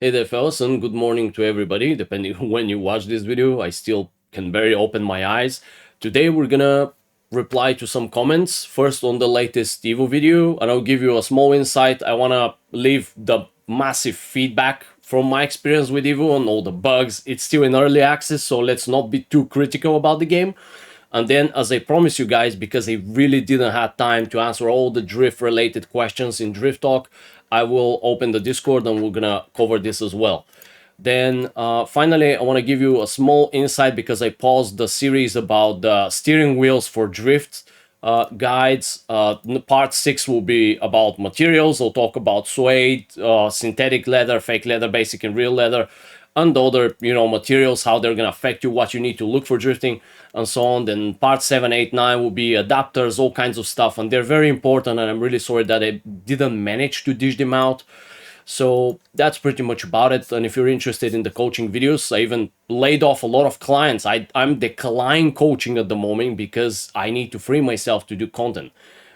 Hey there fellas, and good morning to everybody, depending on when you watch this video. I still can barely open my eyes. Today we're gonna reply to some comments, first on the latest EVO video, and I'll give you a small insight. I wanna leave the massive feedback from my experience with EVO and all the bugs. It's still in early access, so let's not be too critical about the game. And then, as I promised you guys, because I really didn't have time to answer all the drift related questions in Drift Talk, I will open the Discord and we're gonna cover this as well. Then finally, I want to give you a small insight because I paused the series about the steering wheels for drift guides. Part 6 will be about materials. I'll talk about suede, synthetic leather, fake leather, basic and real leather, and other materials, how they're gonna affect you, what you need to look for drifting, and so on. Then part 7, 8, 9 will be adapters, all kinds of stuff, and they're very important, and I'm really sorry that I didn't manage to dish them out. So that's pretty much about it. And if you're interested in the coaching videos, I even laid off a lot of clients. I'm declining coaching at the moment because I need to free myself to do content.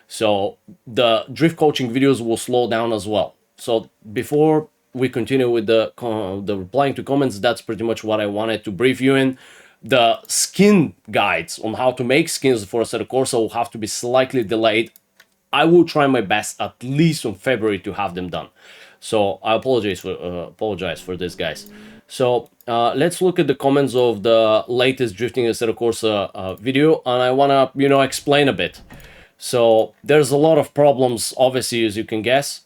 So the drift coaching videos will slow down as well. So before we continue with the replying to comments, that's pretty much what I wanted to brief you in. The skin guides on how to make skins for Assetto Corsa will have to be slightly delayed. I will try my best at least on February to have them done. So I apologize for this, guys. So let's look at the comments of the latest drifting Assetto Corsa video, and I wanna explain a bit. So there's a lot of problems, obviously, as you can guess,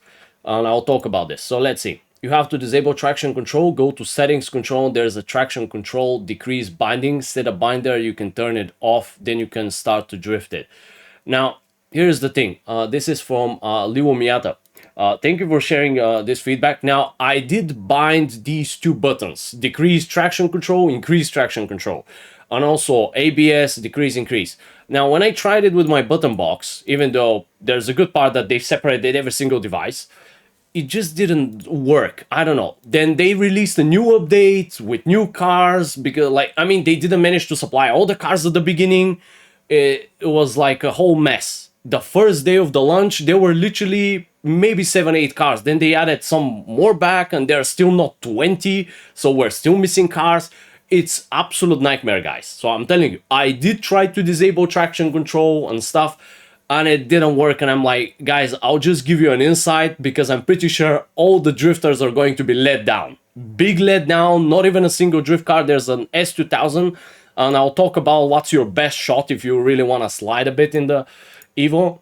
and I'll talk about this. So let's see. You have to disable traction control, go to settings control, there's a traction control, decrease binding, set a binder, you can turn it off, then you can start to drift it. Now, here's the thing. This is from Liwo Miyata. Thank you for sharing this feedback. Now, I did bind these two buttons, decrease traction control, increase traction control, and also ABS, decrease, increase. Now, when I tried it with my button box, even though there's a good part that they've separated every single device, it just didn't work. I don't know. Then they released a new update with new cars because, they didn't manage to supply all the cars at the beginning. It was like a whole mess. The first day of the launch, there were literally maybe 7, 8 cars. Then they added some more back, and they're still not 20. So we're still missing cars. It's absolute nightmare, guys. So I'm telling you, I did try to disable traction control and stuff, and it didn't work. And I'm like, guys, I'll just give you an insight because I'm pretty sure all the drifters are going to be let down. Big let down, not even a single drift car. There's an S2000, and I'll talk about what's your best shot if you really want to slide a bit in the EVO.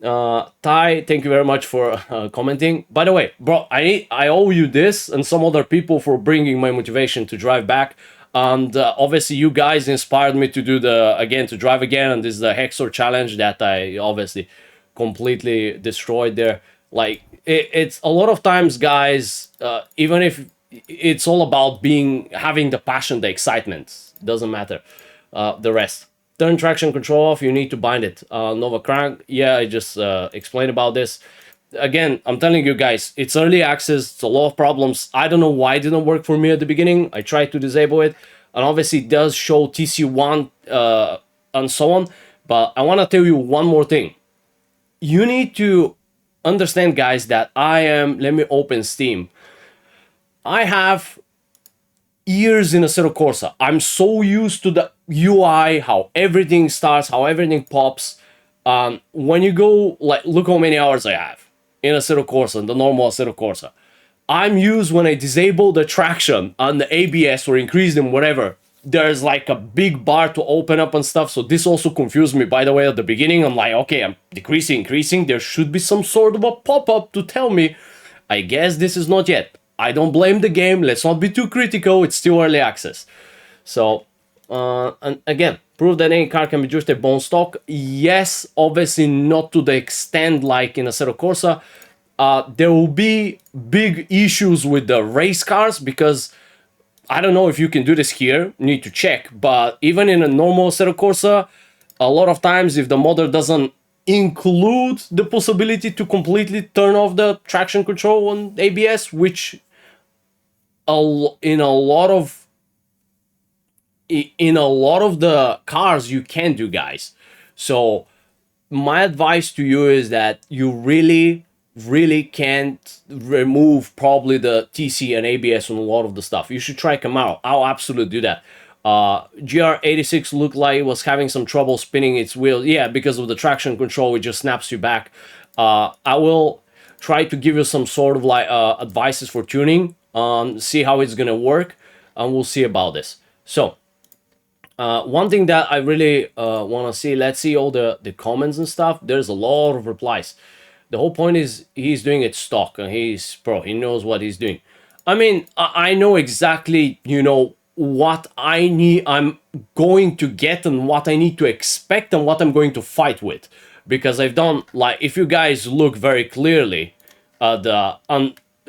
Ty, thank you very much for commenting. By the way, bro, I owe you this and some other people for bringing my motivation to drive back. And obviously, you guys inspired me to do to drive again. And this is the Hexor challenge that I obviously completely destroyed there. Like, it's a lot of times, guys, even if it's all about having the passion, the excitement, doesn't matter the rest. Turn traction control off, you need to bind it. Nova Crank, yeah, I just explained about this. Again, I'm telling you guys, it's early access, it's a lot of problems. I don't know why it didn't work for me at the beginning. I tried to disable it, and obviously it does show TC1 and so on. But I want to tell you one more thing. You need to understand, guys, that let me open Steam. I have years in Assetto Corsa. I'm so used to the UI, how everything starts, how everything pops. When you go, look how many hours I have in Assetto Corsa, in the normal Assetto Corsa. I'm used when I disable the traction on the ABS or increase them, whatever. There's like a big bar to open up and stuff. So this also confused me, by the way, at the beginning. I'm like, okay, I'm decreasing, increasing. There should be some sort of a pop-up to tell me. I guess this is not yet. I don't blame the game. Let's not be too critical. It's still early access. So, and again, prove that any car can be drifted bone stock. Yes, obviously not to the extent like in Assetto Corsa. There will be big issues with the race cars because I don't know if you can do this here. Need to check. But even in a normal Assetto Corsa, a lot of times if the modder doesn't include the possibility to completely turn off the traction control on ABS, which in a lot of the cars you can do, guys. So my advice to you is that you really really can't remove probably the TC and ABS on a lot of the stuff. You should try Camaro. I'll absolutely do that. GR86 looked like it was having some trouble spinning its wheel. Yeah, because of the traction control, it just snaps you back. I will try to give you some sort of like advices for tuning, see how it's gonna work, and we'll see about this. So, one thing that I really want to see, let's see all the comments and stuff. There's a lot of replies. The whole point is he's doing it stock and he's pro. He knows what he's doing. I mean, I know exactly, you know, what I need, I'm going to get and what I need to expect and what I'm going to fight with. Because I've done, like, if you guys look very clearly at the,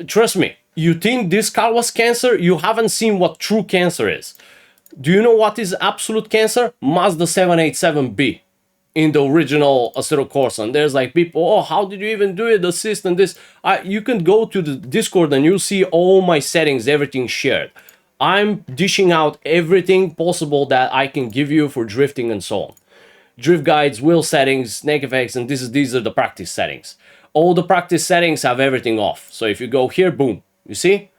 trust me, you think this car was cancer, you haven't seen what true cancer is. Do you know what is absolute cancer? Mazda 787B in the original Assetto Corsa. And there's like people, oh, how did you even do it? Assist and this. You can go to the Discord and you'll see all my settings, everything shared. I'm dishing out everything possible that I can give you for drifting and so on. Drift guides, wheel settings, NeckFX, and these are the practice settings. All the practice settings have everything off. So if you go here, boom, you see?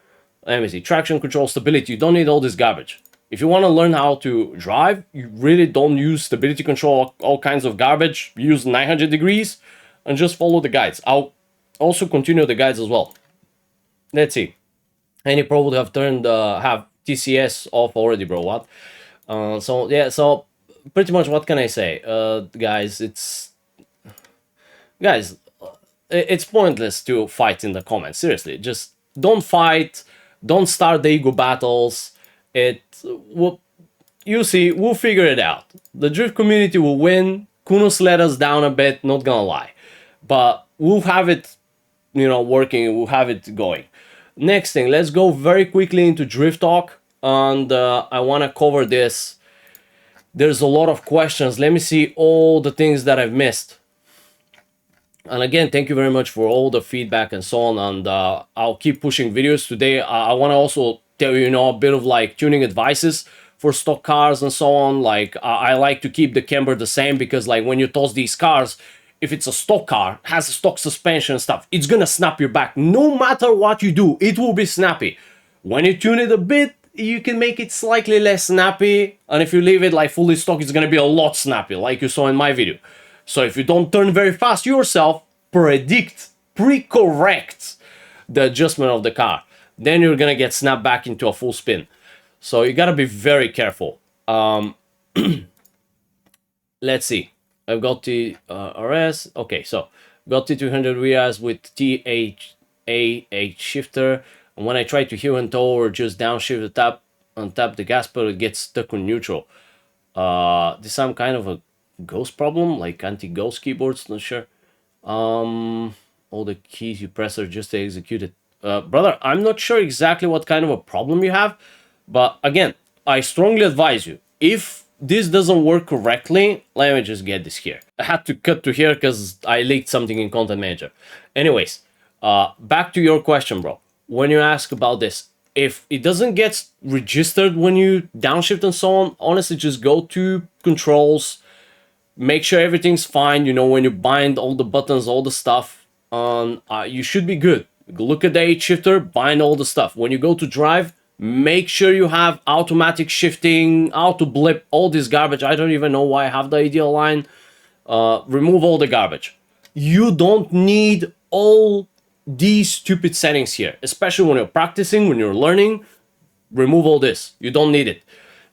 Let me see, traction control, stability, you don't need all this garbage. If you want to learn how to drive, you really don't use stability control, all kinds of garbage. Use 900 degrees and just follow the guides. I'll also continue the guides as well. Let's see. Any pro would have turned, have TCS off already, bro. What? So, yeah, so pretty much what can I say? Guys, guys, it's pointless to fight in the comments. Seriously, just don't fight. Don't start the ego battles. You see, we'll figure it out. The drift community will win. Kunos let us down a bit, not gonna lie. But we'll have it, you know, working, we'll have it going. Next thing, let's go very quickly into drift talk. And I wanna cover this. There's a lot of questions. Let me see all the things that I've missed. And again, thank you very much for all the feedback and so on. And I'll keep pushing videos today. I want to also tell you, you know, a bit of like tuning advices for stock cars and so on. Like I like to keep the camber the same because like when you toss these cars, if it's a stock car, has a stock suspension and stuff, it's gonna snap your back. No matter what you do, it will be snappy. When you tune it a bit, you can make it slightly less snappy. And if you leave it like fully stock, it's gonna be a lot snappy, like you saw in my video. So if you don't turn very fast yourself, pre-correct the adjustment of the car. Then you're gonna get snapped back into a full spin. So you gotta be very careful. Let's see. I've got the RS. Okay, so got T200 RIAs with THAH shifter. And when I try to heel and toe or just downshift the tap and tap the gas pedal, it gets stuck on neutral. This is some kind of a ghost problem, like anti-ghost keyboards, not sure. All the keys you press are just executed. Brother, I'm not sure exactly what kind of a problem you have, but again, I strongly advise you, if this doesn't work correctly, let me just get this here. I had to cut to here because I leaked something in Content Manager. Anyways, back to your question, bro. When you ask about this, if it doesn't get registered when you downshift and so on, honestly, just go to controls, make sure everything's fine. You know, when you bind all the buttons, all the stuff, you should be good. Look at the H shifter, bind all the stuff. When you go to drive, make sure you have automatic shifting, auto blip, all this garbage. I don't even know why I have the ideal line. Remove all the garbage. You don't need all these stupid settings here, especially when you're practicing, when you're learning. Remove all this. You don't need it.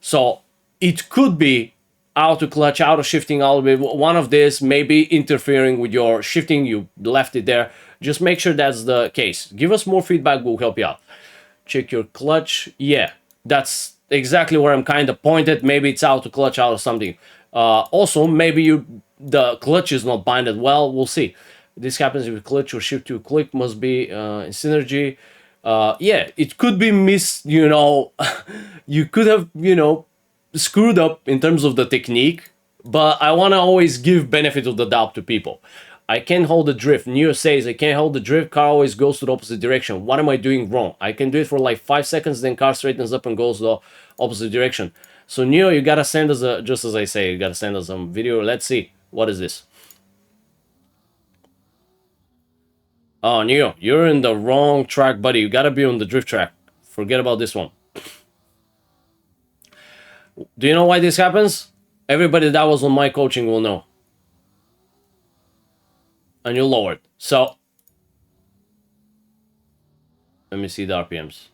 So it could be auto clutch, auto shifting, one of this, maybe interfering with your shifting. You left it there. Just make sure that's the case. Give us more feedback, we'll help you out. Check your clutch. Yeah, that's exactly where I'm kind of pointed. Maybe it's auto clutch out or something. Also, maybe the clutch is not binded well. We'll see. This happens if clutch or shift to click must be in synergy. Yeah, it could be you know, you could have, you know, screwed up in terms of the technique, but I want to always give benefit of the doubt to people. I can't hold the drift. Neo says I can't hold the drift. Car always goes to the opposite direction. What am I doing wrong? I can do it for like 5 seconds, then car straightens up and goes the opposite direction. So Neo, you gotta send us a, just as I say, you gotta send us some video. Let's see. What is this? Oh, Neo, you're in the wrong track, buddy. You gotta be on the drift track. Forget about this one. Do you know why this happens? Everybody that was on my coaching will know. And you lowered. So, let me see the RPMs.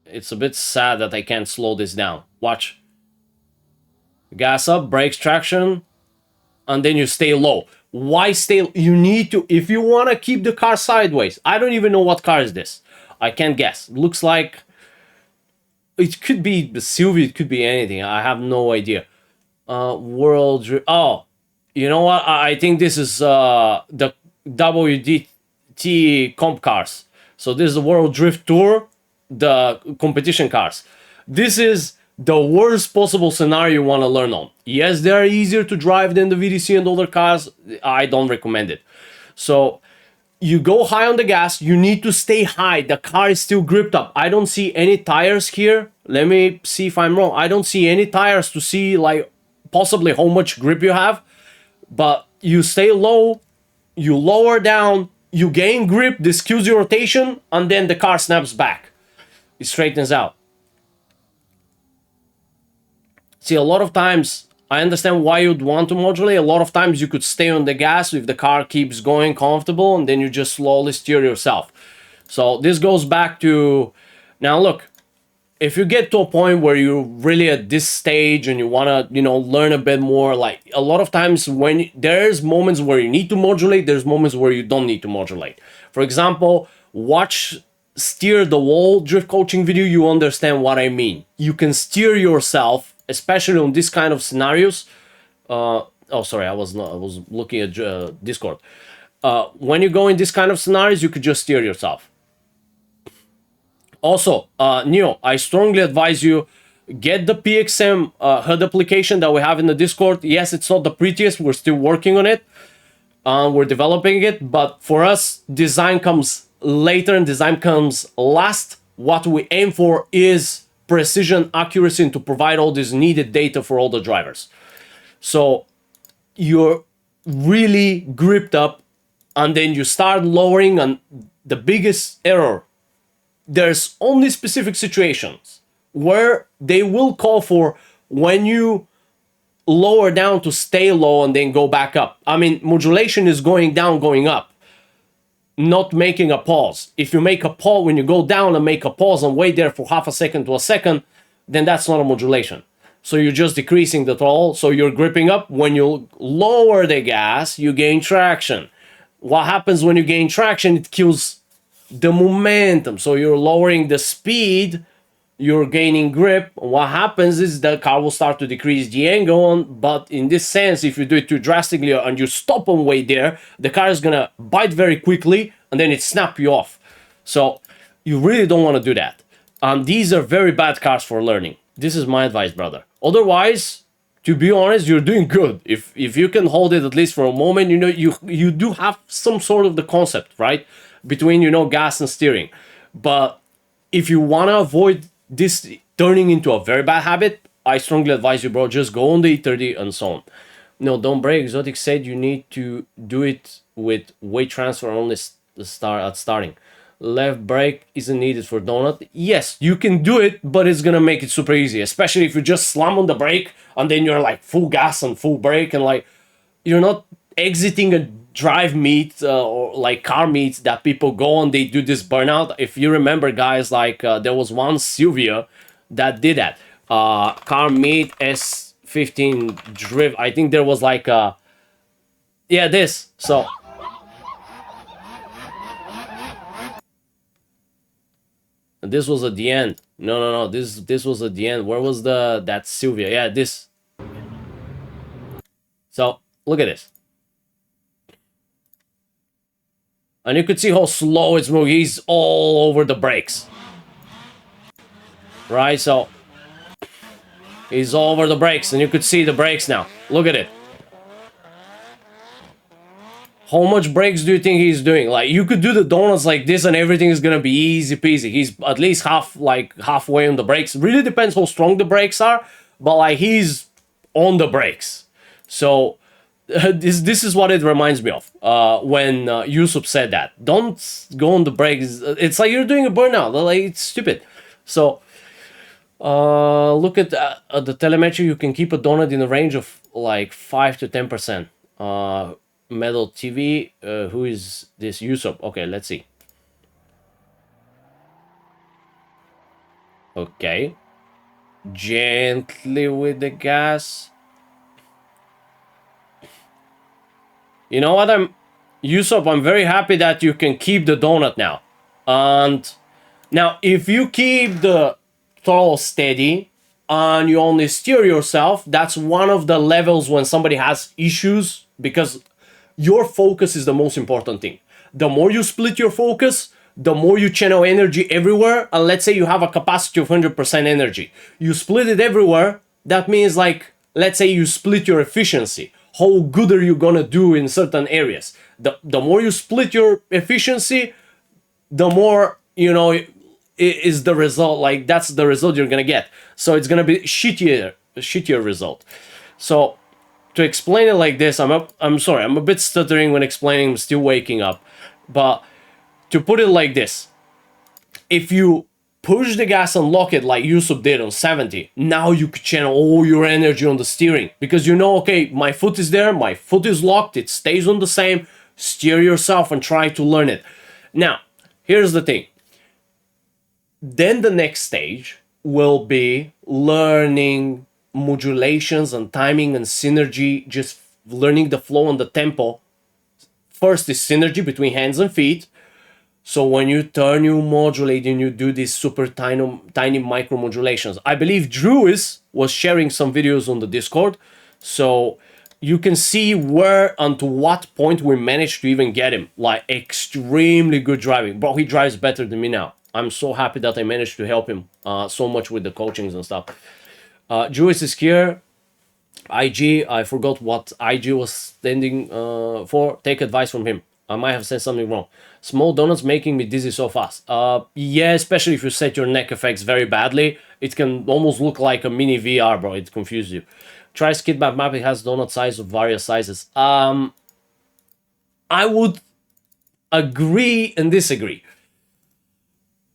It's a bit sad that I can't slow this down. Watch. Gas up, brakes, traction, and then you stay low. Why stay? You need to, if you want to keep the car sideways. I don't even know what car is this. I can't guess. Looks like it could be the Sylvia, it could be anything. I have no idea. Oh, you know what? I think this is the WDT comp cars. So this is the World Drift Tour, the competition cars. This is the worst possible scenario you want to learn on. Yes, they are easier to drive than the VDC and other cars. I don't recommend it. So you go high on the gas. You need to stay high. The car is still gripped up. I don't see any tires here. Let me see if I'm wrong. I don't see any tires to see like possibly how much grip you have. But you stay low, you lower down, you gain grip, this cues your rotation, and then the car snaps back. It straightens out. See, a lot of times, I understand why you'd want to modulate. A lot of times you could stay on the gas if the car keeps going comfortable, and then you just slowly steer yourself. So this goes back to, now look, if you get to a point where you're really at this stage and you want to, you know, learn a bit more, like a lot of times when there's moments where you need to modulate, there's moments where you don't need to modulate. For example, watch Steer the Wall drift coaching video, you understand what I mean. You can steer yourself, especially on this kind of scenarios. Oh, sorry, I was looking at Discord. When you go in this kind of scenarios, you could just steer yourself. Also, Neo, I strongly advise you get the PXM HUD application that we have in the Discord. Yes, it's not the prettiest. We're still working on it. We're developing it. But for us, design comes later and design comes last. What we aim for is precision, accuracy, and to provide all this needed data for all the drivers. So you're really gripped up and then you start lowering, and the biggest error, there's only specific situations where they will call for when you lower down to stay low and then go back up. I mean, modulation is going down, going up, not making a pause. If you make a pause, when you go down and make a pause and wait there for half a second to a second, then that's not a modulation. So you're just decreasing the throttle, so you're gripping up. When you lower the gas, you gain traction. What happens when you gain traction? It kills the momentum. So you're lowering the speed, you're gaining grip. What happens is the car will start to decrease the angle on, but in this sense, if you do it too drastically and you stop on way there, the car is gonna bite very quickly and then it snap you off. So you really don't want to do that. These are very bad cars for learning. This is my advice, brother. Otherwise, to be honest, you're doing good. If you can hold it at least for a moment, you know, you do have some sort of the concept, right? Between, you know, gas and steering. But if you want to avoid this turning into a very bad habit, I strongly advise you, bro, just go on the E30 and so on. No, don't break. Exotic said you need to do it with weight transfer on the starting. Left brake isn't needed for donut. Yes, you can do it, but it's gonna make it super easy, especially if you just slam on the brake and then you're like full gas and full brake, and like you're not exiting a drive meet or like car meets that people go and they do this burnout. If you remember, guys, like there was one Sylvia that did that. Car meet S15 drift. I think there was like yeah, this. So this was at the end. No. This was at the end. Where was that Sylvia? Yeah, this. So look at this. And you could see how slow it's moving. He's all over the brakes. Right, so he's all over the brakes, and you could see the brakes now. Look at it. How much brakes do you think he's doing? Like, you could do the donuts like this and everything is gonna be easy peasy. He's at least halfway on the brakes. Really depends how strong the brakes are, but like he's on the brakes. So this is what it reminds me of when Yusuf said that. Don't go on the brakes. It's like you're doing a burnout. Like, it's stupid. So look at the telemetry. You can keep a donut in a range of like 5 to 10%. Metal TV. Who is this Yusuf? Okay, let's see. Okay, gently with the gas. You know what? Yusuf, I'm very happy that you can keep the donut now. And now, if you keep the throttle steady and you only steer yourself, that's one of the levels when somebody has issues, because your focus is the most important thing. The more you split your focus, the more you channel energy everywhere. And let's say you have a capacity of 100% energy. You split it everywhere. That means, like, let's say you split your efficiency. How good are you gonna do in certain areas? The more you split your efficiency, the more, is the result. Like, that's the result you're gonna get. So it's gonna be shittier result. So to explain it like this, I'm sorry, I'm a bit stuttering when explaining. I'm still waking up. But to put it like this, if you push the gas and lock it like Yusuf did on 70, now you could channel all your energy on the steering, because okay, my foot is there, my foot is locked, it stays on the same. Steer yourself and try to learn it. Now, here's the thing. Then the next stage will be learning modulations and timing and synergy, just learning the flow and the tempo. First is synergy between hands and feet. So when you turn, you modulate, and you do these super tiny micro modulations. I believe Drew was sharing some videos on the Discord, so you can see where and to what point we managed to even get him. Like, extremely good driving. Bro, he drives better than me now. I'm so happy that I managed to help him so much with the coachings and stuff. Drew is here. IG, I forgot what IG was standing for. Take advice from him. I might have said something wrong. Small donuts making me dizzy so fast. Yeah, especially if you set your NeckFX very badly. It can almost look like a mini VR, bro. It confuses you. Try skid map. It has donut size of various sizes. I would agree and disagree.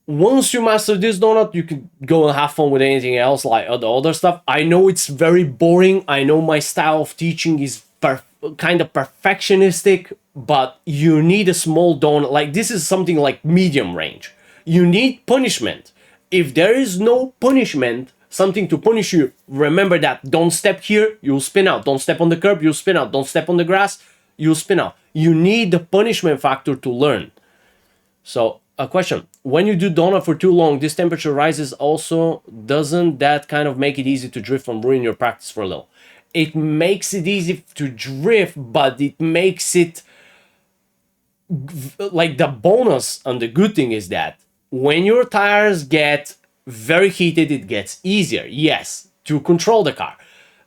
Once you master this donut, you can go and have fun with anything else, like the other stuff. I know it's very boring. I know my style of teaching is kind of perfectionistic, but you need a small donut. Like, this is something like medium range. You need punishment. If there is no punishment, something to punish you, remember that. Don't step here, you'll spin out. Don't step on the curb, you'll spin out. Don't step on the grass, you'll spin out. You need the punishment factor to learn. So, a question. When you do donut for too long, this temperature rises also. Doesn't that kind of make it easy to drift and ruin your practice for a little? It makes it easy to drift, but it makes it like the bonus and the good thing is that when your tires get very heated, it gets easier, yes, to control the car.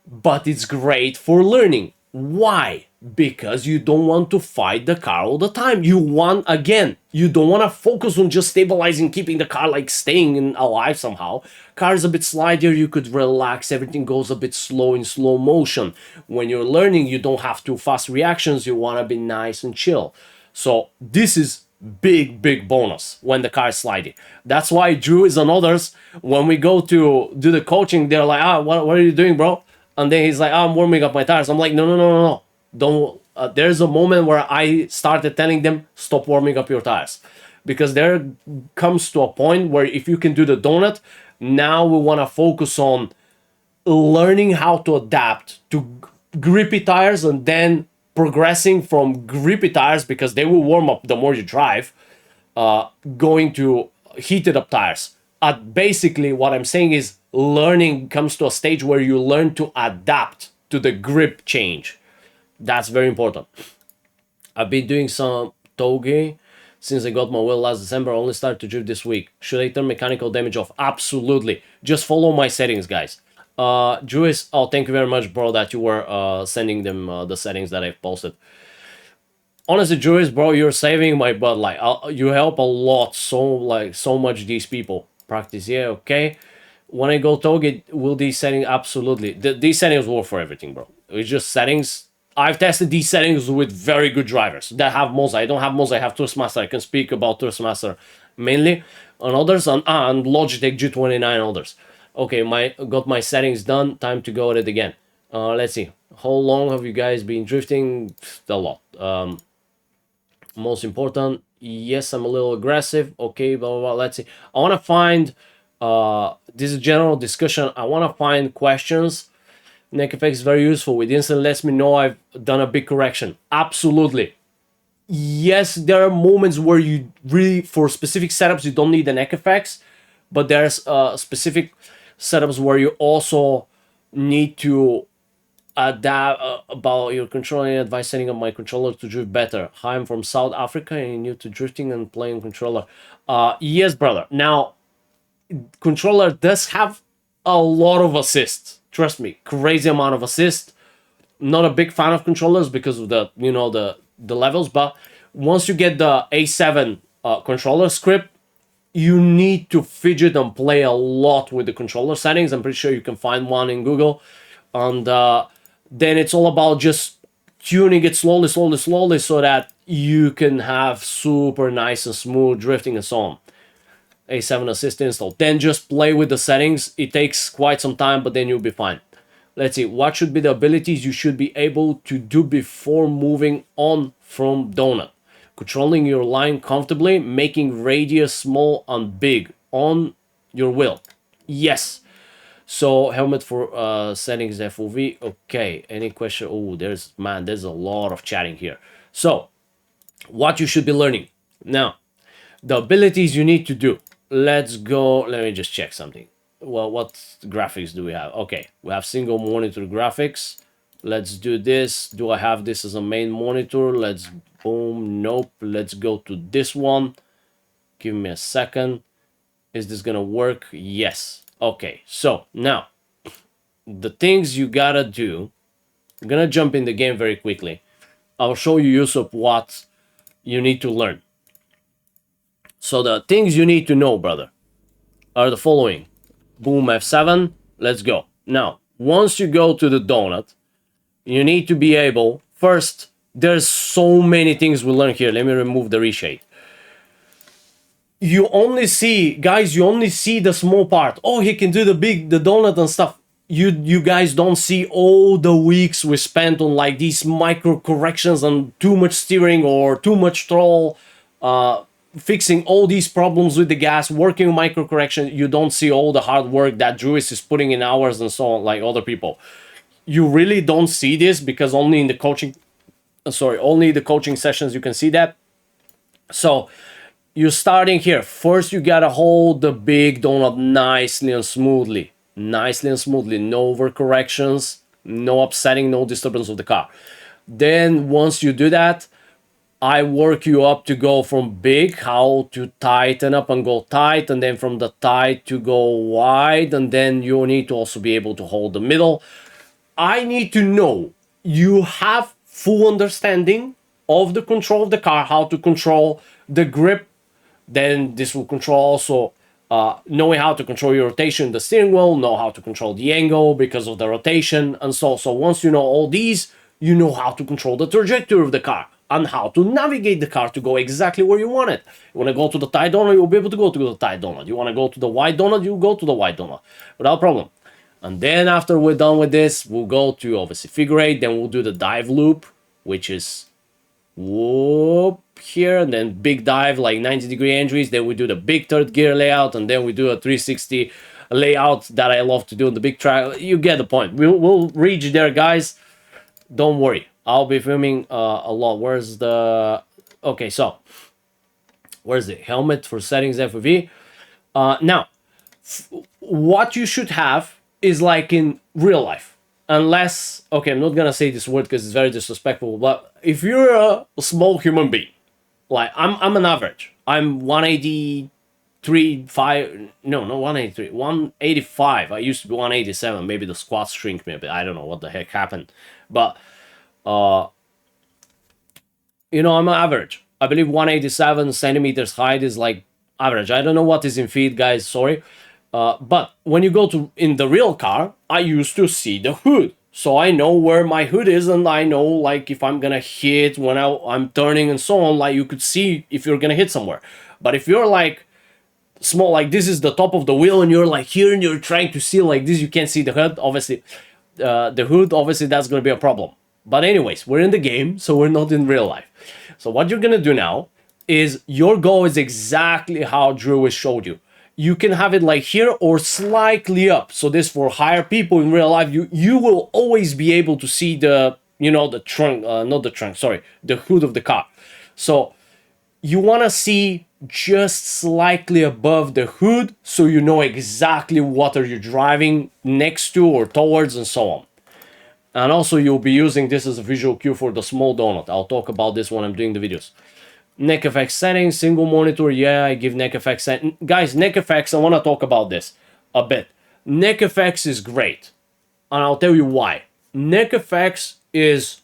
But it's great for learning. Why? Because you don't want to fight the car all the time. You don't want to focus on just stabilizing, keeping the car like staying alive somehow. Car is a bit slider, you could relax, everything goes a bit slow in slow motion. When you're learning, you don't have too fast reactions, you want to be nice and chill. So this is big bonus when the car is sliding. That's why Drew is on others. When we go to do the coaching, they're like, what are you doing, bro? And then he's like, I'm warming up my tires. I'm like, no. Don't. There's a moment where I started telling them, stop warming up your tires. Because there comes to a point where if you can do the donut, now we want to focus on learning how to adapt to grippy tires, and then progressing from grippy tires, because they will warm up the more you drive, going to heated up tires. Basically, what I'm saying is learning comes to a stage where you learn to adapt to the grip change. That's very important. I've been doing some toge since I got my wheel last December. I only started to drift this week. Should I turn mechanical damage off? Absolutely. Just follow my settings, guys. Drew thank you very much, bro, that you were sending them the settings that I've posted. Honestly, Drew bro, you're saving my butt. Like, you help a lot, so much these people. Practice, yeah, okay. When I go toge, will these settings? Absolutely. These settings work for everything, bro. It's just settings. I've tested these settings with very good drivers that have Moza. I don't have Moza, I have Toastmaster. I can speak about Toastmaster mainly. On others, on Logitech G29 others. Okay, got my settings done. Time to go at it again. Let's see. How long have you guys been drifting? A lot. Most important, yes, I'm a little aggressive. Okay, blah, blah, blah. Let's see. I want to find, this is general discussion. I want to find questions. NeckFX is very useful. It instantly lets me know I've done a big correction. Absolutely. Yes, there are moments where you really, for specific setups, you don't need the NeckFX, but there's specific setups where you also need to adapt about your controlling advice setting up my controller to drift better. Hi, I'm from South Africa and you're new to drifting and playing controller. Yes, brother. Now, controller does have a lot of assists. Trust me, crazy amount of assists. Not a big fan of controllers because of the the levels, but once you get the A7 controller script, you need to fidget and play a lot with the controller settings. I'm pretty sure you can find one in Google, and then it's all about just tuning it slowly, slowly, slowly, so that you can have super nice and smooth drifting and so on. A7 assist install. Then just play with the settings. It takes quite some time, but then you'll be fine. Let's see, what should be the abilities you should be able to do before moving on from donut? Controlling your line comfortably, making radius small and big on your wheel. Yes. So helmet for settings FOV. Okay, any question? Oh, there's a lot of chatting here. So what you should be learning. Now, the abilities you need to do. Let's go, let me just check something. Well, what graphics do we have? Okay, we have single monitor graphics. Let's do this. Do I have this as a main monitor? Let's boom. Nope. Let's go to this one. Give me a second. Is this gonna work? Yes. Okay, so now the things you gotta do. I'm gonna jump in the game very quickly. I'll show you use of what you need to learn. So the things you need to know, brother, are the following. Boom, F7, let's go. Now, once you go to the donut, you need to be able, first, there's so many things we learn here. Let me remove the reshade. You only see, guys, you only see the small part. Oh, he can do the donut and stuff. You guys don't see all the weeks we spent on like these micro corrections and too much steering or too much throttle, fixing all these problems with the gas, working micro correction. You don't see all the hard work that Druis is putting in hours and so on, like other people. You really don't see this because only in the coaching, only the coaching sessions you can see that. So you're starting here. First, you gotta hold the big donut nicely and smoothly. Nicely and smoothly. No overcorrections, no upsetting, no disturbance of the car. Then once you do that, I work you up to go from big, how to tighten up and go tight, and then from the tight to go wide, and then you need to also be able to hold the middle. I need to know you have full understanding of the control of the car, how to control the grip. Then this will control also knowing how to control your rotation, the steering wheel, know how to control the angle because of the rotation, and so once you know all these, you know how to control the trajectory of the car and how to navigate the car to go exactly where you want it. You want to go to the tight donut, you'll be able to go to the tight donut. You want to go to the wide donut, you go to the wide donut without problem. And then after we're done with this, we'll go to obviously figure eight, then we'll do the dive loop, which is whoop here, and then big dive like 90-degree entries. Then we do the big third gear layout, and then we do a 360 layout that I love to do on the big track. You get the point. We'll reach there, guys. Don't worry. I'll be filming a lot. Where's the... Okay, so where's the helmet for settings FOV? Now, what you should have is like in real life. Unless, okay, I'm not gonna say this word because it's very disrespectful, but if you're a small human being, like I'm an average. I'm 183, 5, no, not 183, 185. I used to be 187. Maybe the squats shrink me a bit. I don't know what the heck happened. But, you know, I'm an average. I believe 187 centimeters height is like average. I don't know what is in feet, guys, sorry. But when you go to in the real car, I used to see the hood. So I know where my hood is, and I know like if I'm gonna hit when I'm turning and so on. Like you could see if you're gonna hit somewhere. But if you're like small, like this is the top of the wheel, and you're like here and you're trying to see like this, you can't see the hood. Obviously, that's gonna be a problem. But anyways, we're in the game, so we're not in real life. So what you're gonna do now is your goal is exactly how Drew has showed you. You can have it like here or slightly up. So this for higher people in real life, you will always be able to see the, you know, the trunk, not the trunk, sorry, the hood of the car. So you want to see just slightly above the hood so you know exactly what are you driving next to or towards and so on. And also you'll be using this as a visual cue for the small donut. I'll talk about this when I'm doing the videos. NeckFX settings, single monitor, yeah, I give NeckFX settings. Guys, NeckFX, I want to talk about this a bit. NeckFX is great, and I'll tell you why. NeckFX is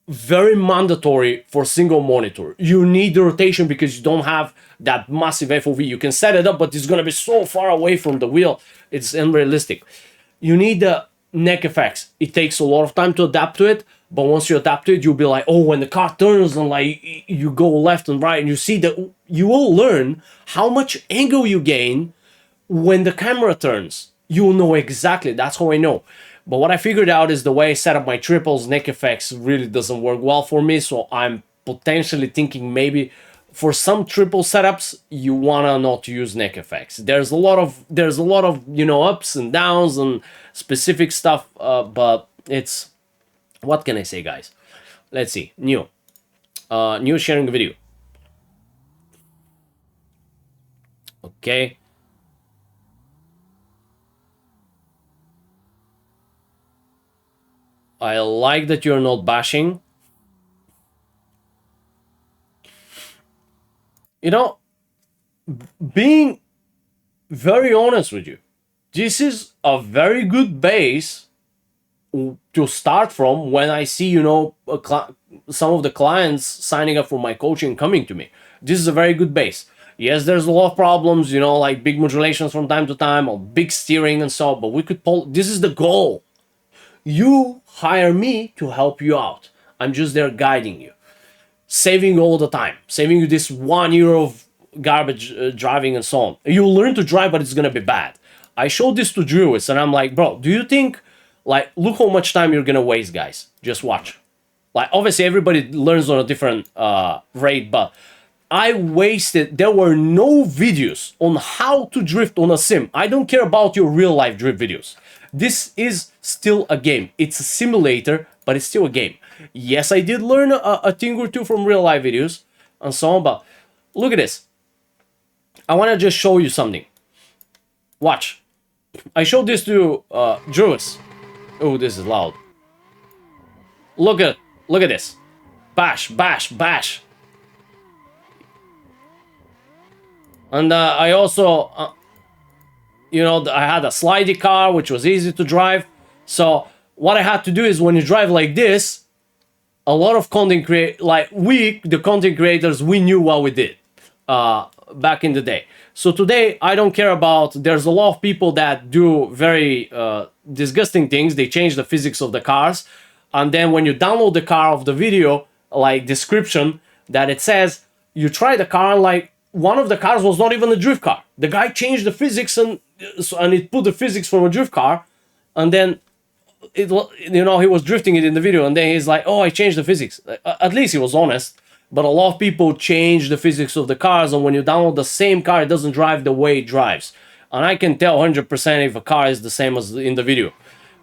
very mandatory for single monitor. You need the rotation because you don't have that massive FOV. You can set it up, but it's going to be so far away from the wheel. It's unrealistic. You need the NeckFX. It takes a lot of time to adapt to it, but once you adapt to it, you'll be like, oh, when the car turns and like you go left and right, and you see that you will learn how much angle you gain when the camera turns. You'll know exactly. That's how I know. But what I figured out is the way I set up my triples, NeckFX really doesn't work well for me. So I'm potentially thinking maybe for some triple setups, you wanna not use NeckFX. There's a lot of you know, ups and downs and specific stuff, but it's, what can I say, guys? Let's see, new sharing video. Okay. I like that you're not bashing. You know, being very honest with you, this is a very good base to start from when I see, you know, some of the clients signing up for my coaching coming to me. This is a very good base. Yes, there's a lot of problems, you know, like big modulations from time to time or big steering and so on, but we could pull. This is the goal. You hire me to help you out. I'm just there guiding you, saving all the time, saving you this 1 year of garbage driving and so on. You'll learn to drive, but it's gonna be bad. I showed this to Drew, and I'm like, bro, do you think, like, look how much time you're gonna waste, guys. Just watch. Like, obviously, everybody learns on a different rate, but I wasted, there were no videos on how to drift on a sim. I don't care about your real life drift videos. This is still a game. It's a simulator, but it's still a game. Yes, I did learn a thing or two from real life videos and so on, but look at this. I want to just show you something. Watch. I showed this to Drewis. Oh, this is loud. Look at this. Bash, bash, bash. And I also, you know, I had a slidey car, which was easy to drive. So what I had to do is when you drive like this, a lot of content the content creators, we knew what we did back in the day. So today, I don't care about, there's a lot of people that do very disgusting things. They change the physics of the cars. And then when you download the car of the video, like description, that it says, you try the car, like, one of the cars was not even a drift car. The guy changed the physics and it put the physics from a drift car, and then it, you know, he was drifting it in the video, and then he's like, "Oh, I changed the physics." At least he was honest. But a lot of people change the physics of the cars, and when you download the same car, it doesn't drive the way it drives. And I can tell 100% if a car is the same as in the video,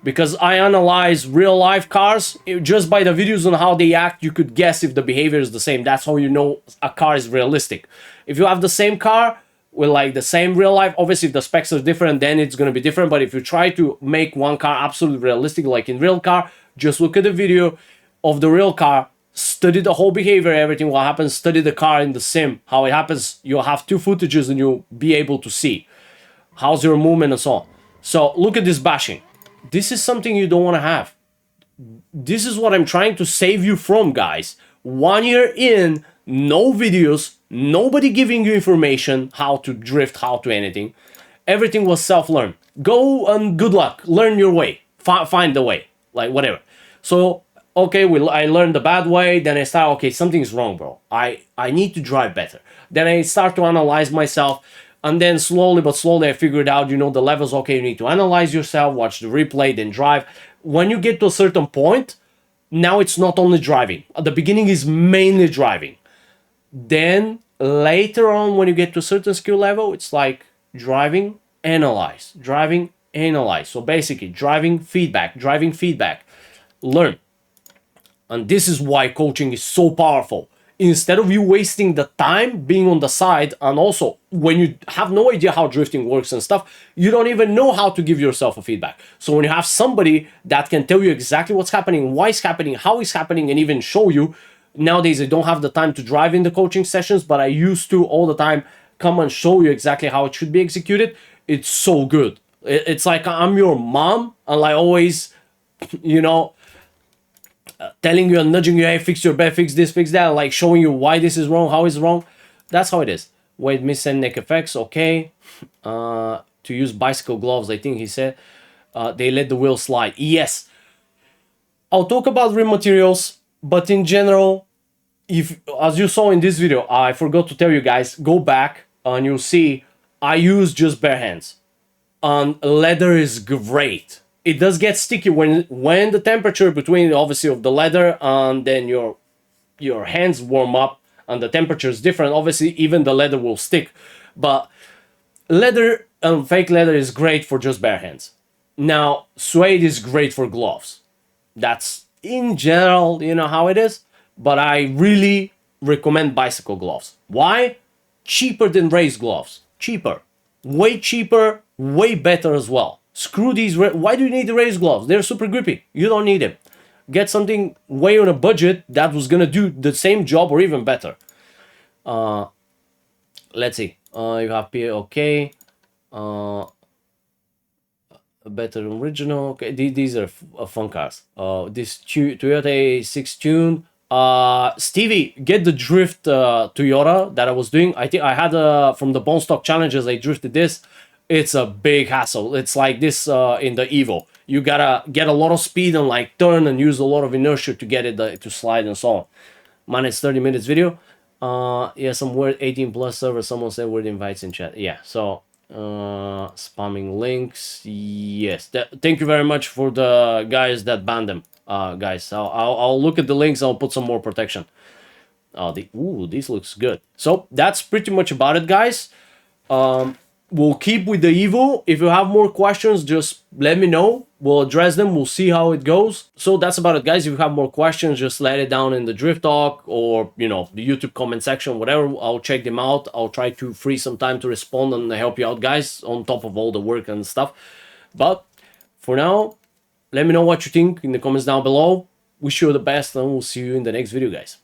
because I analyze real life cars just by the videos and how they act. You could guess if the behavior is the same. That's how you know a car is realistic. If you have the same car with like the same real life, obviously if the specs are different, then it's going to be different. But if you try to make one car absolutely realistic, like in real car, just look at the video of the real car, study the whole behavior, everything what happens, study the car in the sim, how it happens. You'll have two footages and you'll be able to see how's your movement and so on. So look at this bashing. This is something you don't want to have. This is what I'm trying to save you from, guys. 1 year in, no videos, nobody giving you information, how to drift, how to anything. Everything was self-learned. Go and good luck. Learn your way. Find the way. like whatever. So okay, I learned the bad way. Then I start, okay, something's wrong, bro. I need to drive better. Then I start to analyze myself, and then slowly but slowly I figured out, you know, the levels. Okay, you need to analyze yourself, watch the replay, then drive. When you get to a certain point, now it's not only driving. At the beginning is mainly driving. Then later on, when you get to a certain skill level, it's like driving, analyze, driving, analyze. So basically, driving feedback, learn. And this is why coaching is so powerful. Instead of you wasting the time being on the side, and also when you have no idea how drifting works and stuff, you don't even know how to give yourself a feedback. So when you have somebody that can tell you exactly what's happening, why it's happening, how it's happening, and even show you. Nowadays I don't have the time to drive in the coaching sessions, but I used to all the time come and show you exactly how it should be executed. It's so good. It's like I'm your mom, and like always, you know, telling you and nudging you, hey, fix your bed, fix this, fix that, like showing you why this is wrong, how it's wrong. That's how it is. Wait, miss and NeckFX, okay. To use bicycle gloves, I think he said. They let the wheel slide. Yes. I'll talk about rim materials, but in general, if, as you saw in this video, I forgot to tell you guys, go back and you'll see I use just bare hands. And leather is great. It does get sticky when the temperature between obviously of the leather and then your hands warm up and the temperature is different. Obviously, even the leather will stick. But leather and fake leather is great for just bare hands. Now, suede is great for gloves. That's in general, you know how it is. But I really recommend bicycle gloves. Why? Cheaper than race gloves. Cheaper. Way cheaper, way better as well. Screw these. Why do you need the race gloves? They're super grippy. You don't need them. Get something way on a budget that was gonna do the same job or even better. Let's see. You have here, okay. A better original. Okay, these are fun cars. This Toyota A6 Tune. Stevie, get the drift Toyota that I was doing. I think I had from the bone stock challenges. I drifted this. It's a big hassle. It's like this in the Evo. You gotta get a lot of speed and like turn and use a lot of inertia to get it to slide and so on. Minus 30 minutes video. Yeah, some weird 18 plus server. Someone said weird invites in chat. Yeah, so spamming links. Yes, thank you very much for the guys that banned them. Guys, I'll look at the links. I'll put some more protection. Ooh, this looks good. So that's pretty much about it, guys. We'll keep with the Evo. If you have more questions, just let me know. We'll address them. We'll see how it goes. So that's about it, guys. If you have more questions, just let it down in the Drift Talk or, you know, the YouTube comment section, whatever. I'll check them out. I'll try to free some time to respond and help you out, guys, on top of all the work and stuff. But for now, let me know what you think in the comments down below. Wish you the best, and we'll see you in the next video, guys.